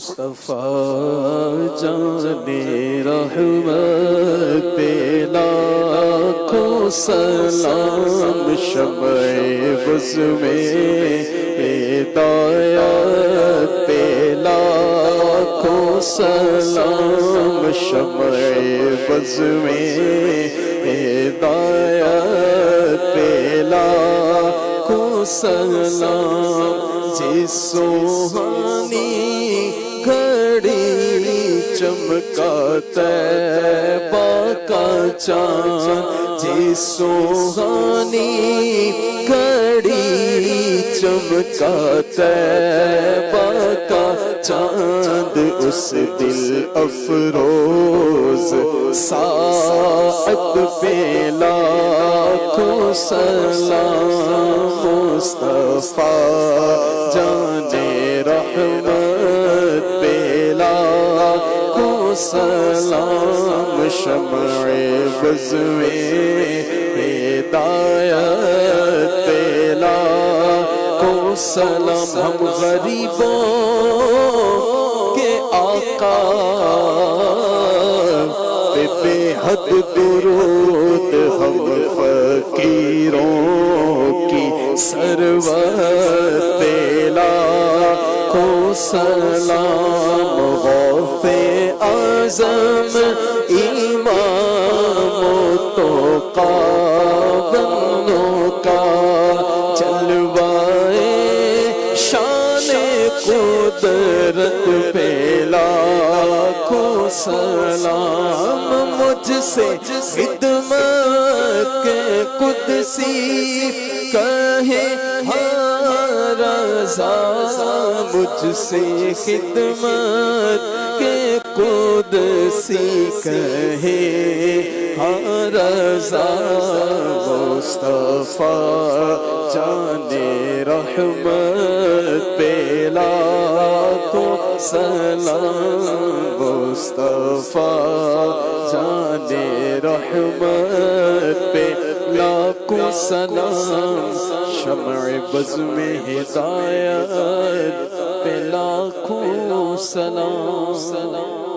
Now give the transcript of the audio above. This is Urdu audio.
مصطفیٰ جان رحمت پہ لاکھوں سلام، شمع بز میں ہدایت پہ لاکھوں سلام، شمع بز میں ہدایت پہ لاکھوں سلام، جس سوہانی گھڑی چمکا طیبہ کا چاند، جس سوہانی گھڑی چمکا طیبہ کا چاند، اس دل افروز ساعت پہ لاکھوں سلام، مصطفیٰ جان رحمت پہ لاکھوں سلام، شمع بز میں ہدایت پہ لاکھوں سلام، ہم غریبوں کے آقا پہ بے حد درود، ہم فقیروں کی سرور پہ لاکھوں سلام، غوث اعظم امام تو بندوں کا جلوائے شان قدرت پہ لاکھوں سلام، مجھ سے خدمت کے قدسی کہے رضا، مجھ سے خدمت کے قدسی کہے رضا، مصطفیٰ جان رحمت پہ لاکھوں سلام، مصطفیٰ جان رحمت پہ لاکھوں سلام، شمع بز میں ہدایت پہ لاکھوں سلام۔